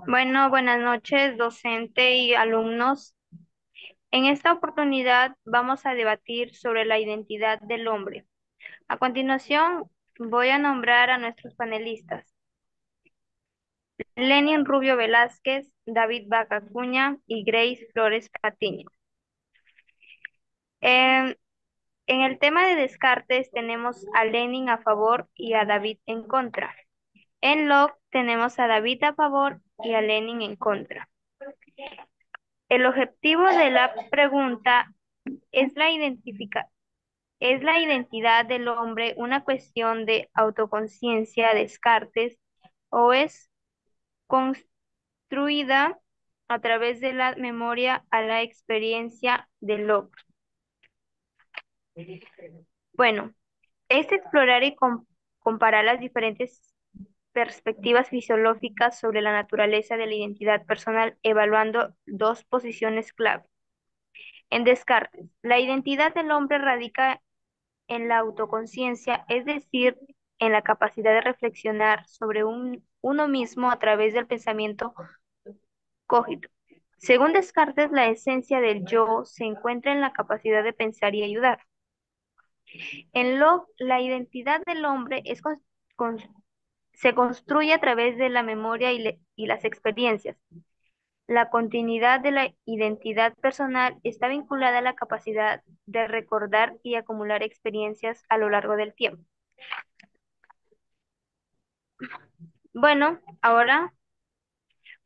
Bueno, buenas noches, docente y alumnos. En esta oportunidad vamos a debatir sobre la identidad del hombre. A continuación, voy a nombrar a nuestros panelistas. Lenin Rubio Velázquez, David Vaca Acuña y Grace Flores Patiño. En, en el tema de Descartes tenemos a Lenin a favor y a David en contra. En Locke tenemos a David a favor y a Lenin en contra. El objetivo de la pregunta es ¿es la identidad del hombre una cuestión de autoconciencia, Descartes, o es construida a través de la memoria a la experiencia de Locke? Bueno, es explorar y comparar las diferentes perspectivas fisiológicas sobre la naturaleza de la identidad personal, evaluando dos posiciones clave. En Descartes, la identidad del hombre radica en la autoconciencia, es decir, en la capacidad de reflexionar sobre uno mismo a través del pensamiento cogito. Según Descartes, la esencia del yo se encuentra en la capacidad de pensar y ayudar. En Locke, la identidad del hombre con- se construye a través de la memoria y las experiencias. La continuidad de la identidad personal está vinculada a la capacidad de recordar y acumular experiencias a lo largo del tiempo. Bueno, ahora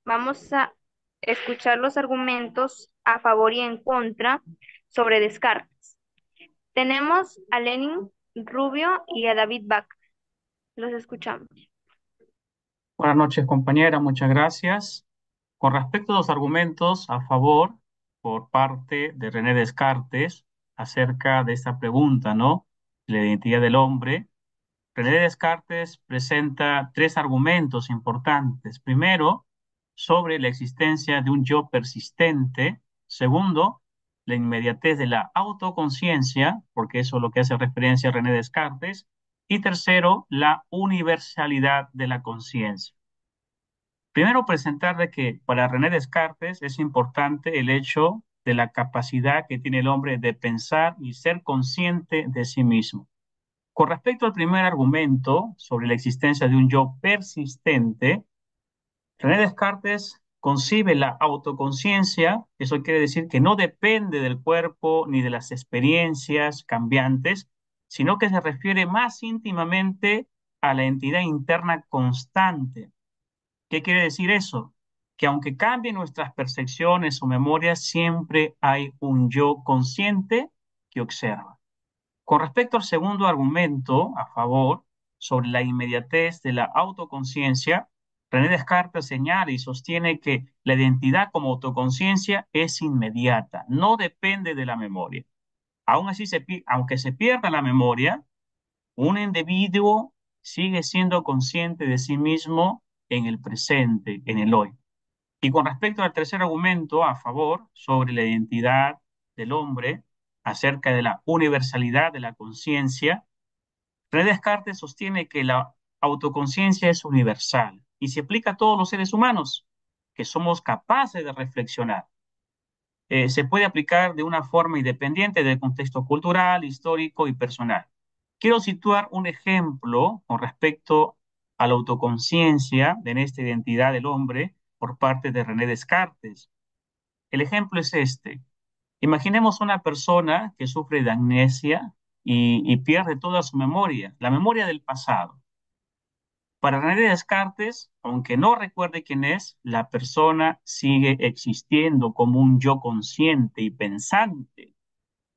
vamos a escuchar los argumentos a favor y en contra sobre Descartes. Tenemos a Lenin Rubio y a David Bach. Los escuchamos. Buenas noches, compañera, muchas gracias. Con respecto a los argumentos a favor por parte de René Descartes acerca de esta pregunta, ¿no? La identidad del hombre. René Descartes presenta tres argumentos importantes. Primero, sobre la existencia de un yo persistente. Segundo, la inmediatez de la autoconciencia, porque eso es lo que hace referencia a René Descartes. Y tercero, la universalidad de la conciencia. Primero, presentar de que para René Descartes es importante el hecho de la capacidad que tiene el hombre de pensar y ser consciente de sí mismo. Con respecto al primer argumento sobre la existencia de un yo persistente, René Descartes concibe la autoconciencia, eso quiere decir que no depende del cuerpo ni de las experiencias cambiantes, sino que se refiere más íntimamente a la entidad interna constante. ¿Qué quiere decir eso? Que aunque cambien nuestras percepciones o memorias, siempre hay un yo consciente que observa. Con respecto al segundo argumento a favor sobre la inmediatez de la autoconciencia, René Descartes señala y sostiene que la identidad como autoconciencia es inmediata, no depende de la memoria. Aún así, aunque se pierda la memoria, un individuo sigue siendo consciente de sí mismo en el presente, en el hoy. Y con respecto al tercer argumento a favor sobre la identidad del hombre, acerca de la universalidad de la conciencia, René Descartes sostiene que la autoconciencia es universal y se aplica a todos los seres humanos, que somos capaces de reflexionar. Se puede aplicar de una forma independiente del contexto cultural, histórico y personal. Quiero situar un ejemplo con respecto a la autoconciencia en esta identidad del hombre por parte de René Descartes. El ejemplo es este. Imaginemos una persona que sufre de amnesia y pierde toda su memoria, la memoria del pasado. Para René Descartes, aunque no recuerde quién es, la persona sigue existiendo como un yo consciente y pensante.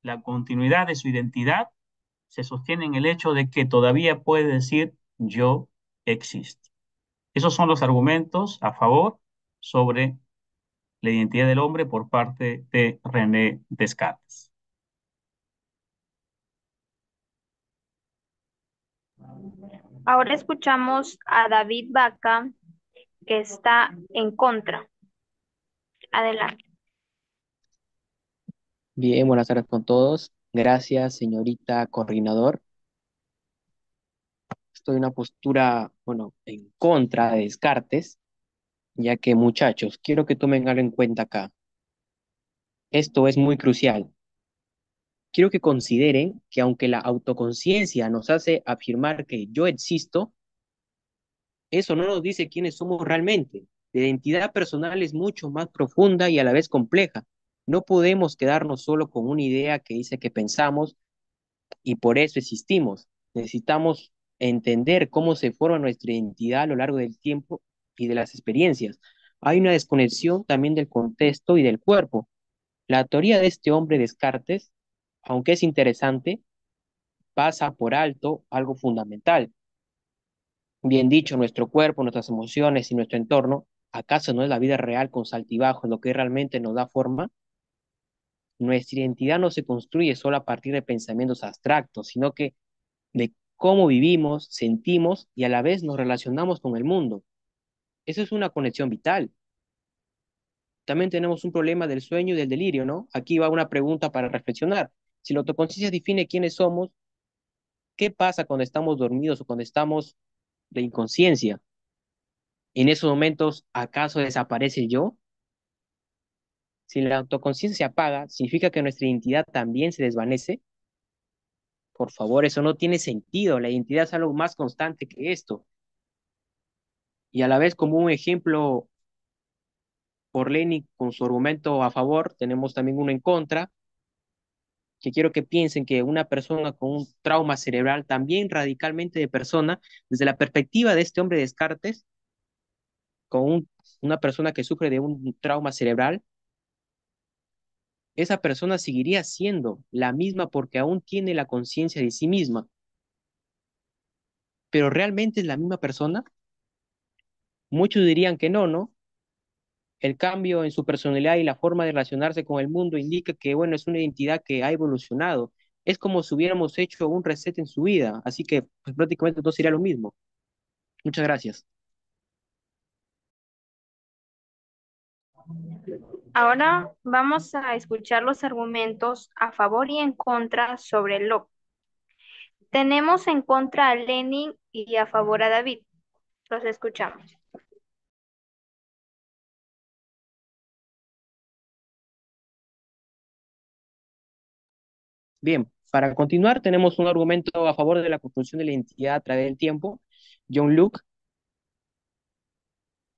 La continuidad de su identidad se sostiene en el hecho de que todavía puede decir yo existo. Esos son los argumentos a favor sobre la identidad del hombre por parte de René Descartes. Ahora escuchamos a David Vaca, que está en contra. Adelante. Bien, buenas tardes con todos. Gracias, señorita coordinador. Estoy en una postura, bueno, en contra de Descartes. ya que muchachos, quiero que tomen algo en cuenta acá. Esto es muy crucial. Quiero que consideren que aunque la autoconciencia nos hace afirmar que yo existo, eso no nos dice quiénes somos realmente. La identidad personal es mucho más profunda y a la vez compleja. No podemos quedarnos solo con una idea que dice que pensamos y por eso existimos. Necesitamos entender cómo se forma nuestra identidad a lo largo del tiempo y de las experiencias. Hay una desconexión también del contexto y del cuerpo. La teoría de este hombre Descartes, aunque es interesante, pasa por alto algo fundamental. Bien dicho, nuestro cuerpo, nuestras emociones y nuestro entorno, ¿acaso no es la vida real con saltibajos lo que realmente nos da forma? Nuestra identidad no se construye solo a partir de pensamientos abstractos, sino que de cómo vivimos, sentimos y a la vez nos relacionamos con el mundo. Eso es una conexión vital. También tenemos un problema del sueño y del delirio, ¿no? Aquí va una pregunta para reflexionar. Si la autoconciencia define quiénes somos, ¿qué pasa cuando estamos dormidos o cuando estamos de inconsciencia? En esos momentos, ¿acaso desaparece el yo? Si la autoconciencia se apaga, ¿significa que nuestra identidad también se desvanece? Por favor, eso no tiene sentido. La identidad es algo más constante que esto. Y a la vez, como un ejemplo por Lenin con su argumento a favor, tenemos también uno en contra, que quiero que piensen que una persona con un trauma cerebral, también radicalmente de persona, desde la perspectiva de este hombre Descartes, con una persona que sufre de un trauma cerebral, esa persona seguiría siendo la misma porque aún tiene la conciencia de sí misma, pero realmente es la misma persona. Muchos dirían que no, ¿no? El cambio en su personalidad y la forma de relacionarse con el mundo indica que, bueno, es una identidad que ha evolucionado. Es como si hubiéramos hecho un reset en su vida, así que pues, prácticamente todo sería lo mismo. Muchas gracias. Ahora vamos a escuchar los argumentos a favor y en contra sobre Locke. Tenemos en contra a Lenin y a favor a David. Los escuchamos. Bien, para continuar, tenemos un argumento a favor de la construcción de la identidad a través del tiempo. John Locke.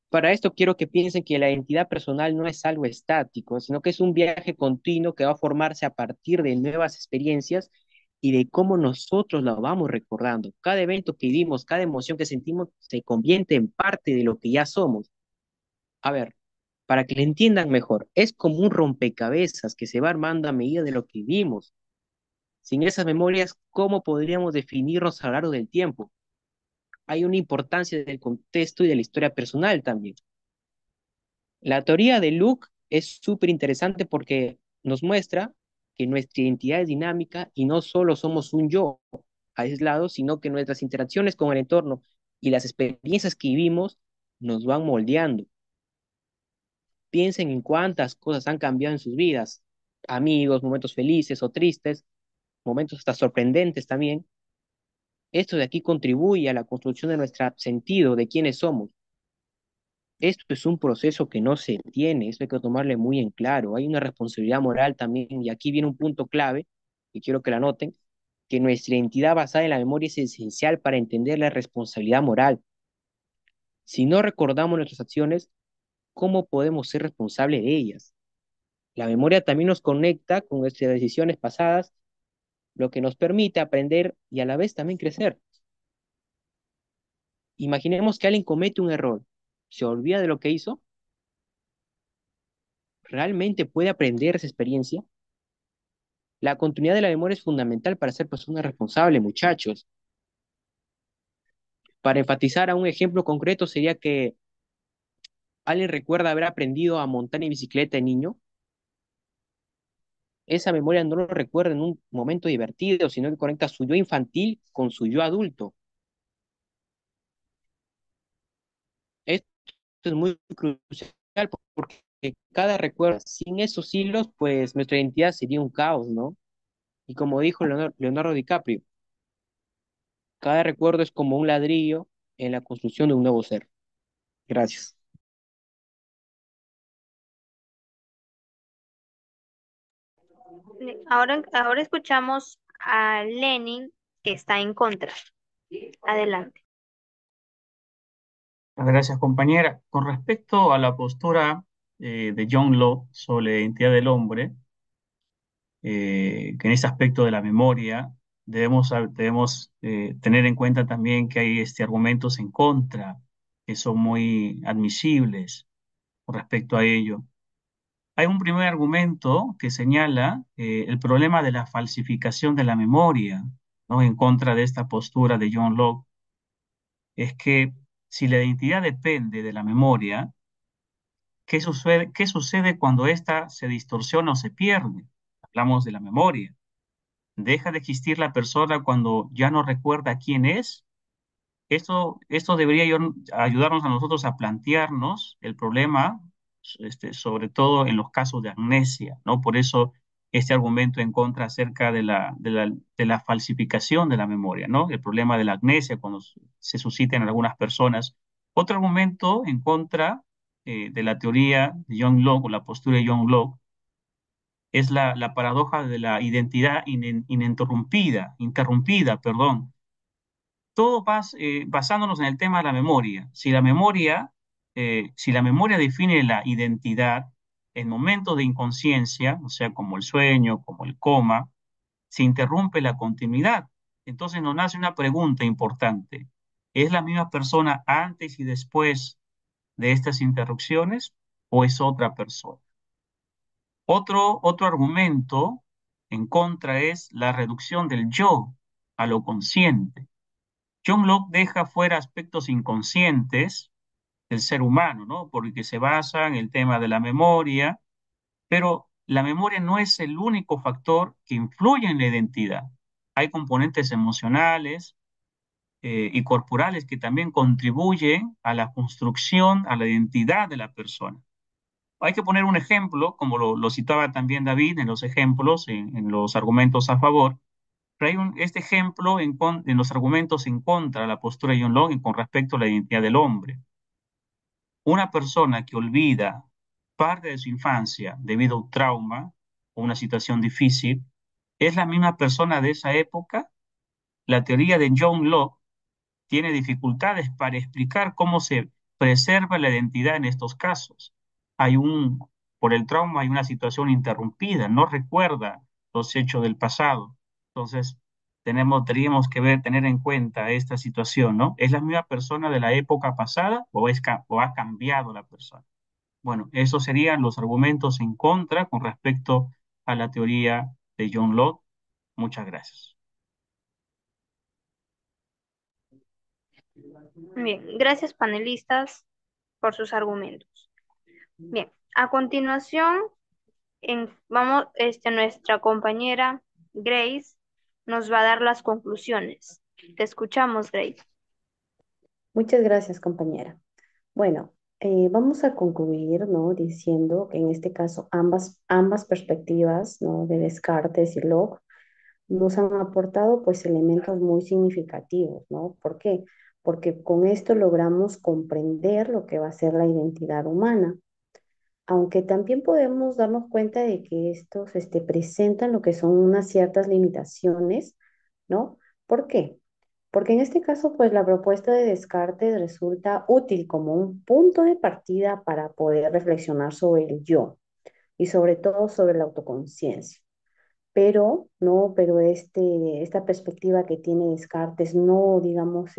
Para esto quiero que piensen que la identidad personal no es algo estático, sino que es un viaje continuo que va a formarse a partir de nuevas experiencias y de cómo nosotros la vamos recordando. Cada evento que vivimos, cada emoción que sentimos se convierte en parte de lo que ya somos. A ver, para que le entiendan mejor, es como un rompecabezas que se va armando a medida de lo que vivimos. Sin esas memorias, ¿cómo podríamos definirnos a lo largo del tiempo? Hay una importancia del contexto y de la historia personal también. La teoría de Luke es súper interesante porque nos muestra que nuestra identidad es dinámica y no solo somos un yo aislado, sino que nuestras interacciones con el entorno y las experiencias que vivimos nos van moldeando. Piensen en cuántas cosas han cambiado en sus vidas, amigos, momentos felices o tristes, momentos hasta sorprendentes también. Esto de aquí contribuye a la construcción de nuestro sentido, de quiénes somos. Esto es un proceso que no se tiene, eso hay que tomarle muy en claro. Hay una responsabilidad moral también, y aquí viene un punto clave, y quiero que la noten, que nuestra identidad basada en la memoria es esencial para entender la responsabilidad moral. Si no recordamos nuestras acciones, ¿cómo podemos ser responsables de ellas? La memoria también nos conecta con nuestras decisiones pasadas, lo que nos permite aprender y a la vez también crecer. Imaginemos que alguien comete un error, se olvida de lo que hizo, ¿realmente puede aprender esa experiencia? La continuidad de la memoria es fundamental para ser personas responsables, muchachos. Para enfatizar a un ejemplo concreto sería que alguien recuerda haber aprendido a montar en bicicleta de niño. Esa memoria no lo recuerda en un momento divertido, sino que conecta su yo infantil con su yo adulto. Esto es muy crucial porque cada recuerdo, sin esos hilos, pues nuestra identidad sería un caos, ¿no? Y como dijo Leonardo DiCaprio, cada recuerdo es como un ladrillo en la construcción de un nuevo ser. Gracias. Ahora escuchamos a Lenin, que está en contra. Adelante. Gracias, compañera. Con respecto a la postura de John Locke sobre la identidad del hombre, que en este aspecto de la memoria debemos tener en cuenta también que hay argumentos en contra que son muy admisibles con respecto a ello. Hay un primer argumento que señala el problema de la falsificación de la memoria, ¿no? En contra de esta postura de John Locke, es que si la identidad depende de la memoria, qué sucede cuando ésta se distorsiona o se pierde? Hablamos de la memoria. ¿Deja de existir la persona cuando ya no recuerda quién es? Esto debería ayudarnos a nosotros a plantearnos el problema, sobre todo en los casos de amnesia, ¿no? Por eso este argumento en contra acerca de la falsificación de la memoria, ¿no? El problema de la amnesia cuando se suscita en algunas personas. Otro argumento en contra de la teoría de John Locke o la postura de John Locke es la paradoja de la identidad interrumpida, perdón, todo basándonos en el tema de la memoria. Si la memoria define la identidad en momentos de inconsciencia, o sea, como el sueño, como el coma, se interrumpe la continuidad. Entonces nos nace una pregunta importante. ¿Es la misma persona antes y después de estas interrupciones o es otra persona? Otro argumento en contra es la reducción del yo a lo consciente. John Locke deja fuera aspectos inconscientes del ser humano, ¿no? Porque se basa en el tema de la memoria, pero la memoria no es el único factor que influye en la identidad. Hay componentes emocionales y corporales que también contribuyen a la construcción, a la identidad de la persona. Hay que poner un ejemplo, como lo citaba también David en los ejemplos, en los argumentos a favor. Pero hay este ejemplo en los argumentos en contra de la postura de John Locke con respecto a la identidad del hombre. Una persona que olvida parte de su infancia debido a un trauma o una situación difícil, ¿es la misma persona de esa época? La teoría de John Locke tiene dificultades para explicar cómo se preserva la identidad en estos casos. Por el trauma hay una situación interrumpida, no recuerda los hechos del pasado. Entonces, tendríamos que tener en cuenta esta situación, ¿no? ¿Es la misma persona de la época pasada o ha cambiado la persona? Bueno, esos serían los argumentos en contra con respecto a la teoría de John Locke. Muchas gracias. Bien, gracias panelistas por sus argumentos. Bien, a continuación, nuestra compañera Grace nos va a dar las conclusiones. Te escuchamos, Grace. Muchas gracias, compañera. Bueno, vamos a concluir, ¿no? Diciendo que en este caso ambas perspectivas, ¿no? De Descartes y Locke nos han aportado pues elementos muy significativos, ¿no? ¿Por qué? Porque con esto logramos comprender lo que va a ser la identidad humana, aunque también podemos darnos cuenta de que estos presentan lo que son unas ciertas limitaciones, ¿no? ¿Por qué? Porque en este caso, pues la propuesta de Descartes resulta útil como un punto de partida para poder reflexionar sobre el yo y sobre todo sobre la autoconciencia. Pero, no, pero esta perspectiva que tiene Descartes no, digamos,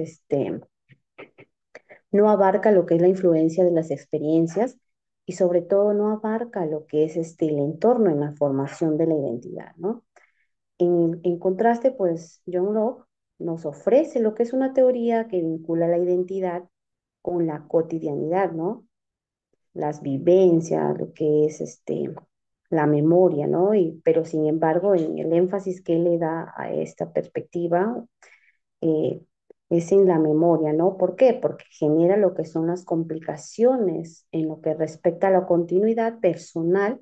no abarca lo que es la influencia de las experiencias y sobre todo no abarca lo que es el entorno en la formación de la identidad, ¿no? En contraste, pues John Locke nos ofrece lo que es una teoría que vincula la identidad con la cotidianidad, ¿no? Las vivencias, lo que es la memoria, ¿no? Pero sin embargo, en el énfasis que él le da a esta perspectiva eh, es en la memoria, ¿no? ¿Por qué? Porque genera lo que son las complicaciones en lo que respecta a la continuidad personal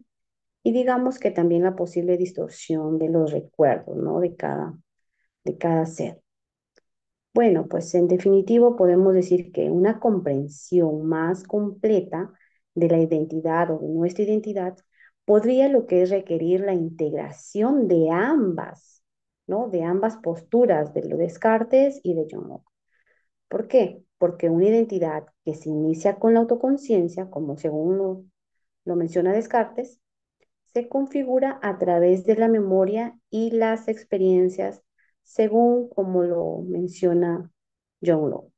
y digamos que también la posible distorsión de los recuerdos, ¿no? De cada ser. Bueno, pues en definitivo podemos decir que una comprensión más completa de la identidad o de nuestra identidad podría lo que es requerir la integración de ambas, ¿no? De ambas posturas, de lo Descartes y de John Locke. ¿Por qué? Porque una identidad que se inicia con la autoconciencia, como según lo menciona Descartes, se configura a través de la memoria y las experiencias, según como lo menciona John Locke.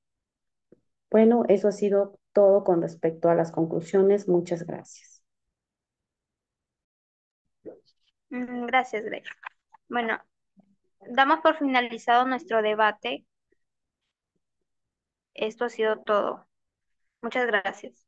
Bueno, eso ha sido todo con respecto a las conclusiones. Muchas gracias. Gracias, Greg. Bueno, damos por finalizado nuestro debate. Esto ha sido todo. Muchas gracias.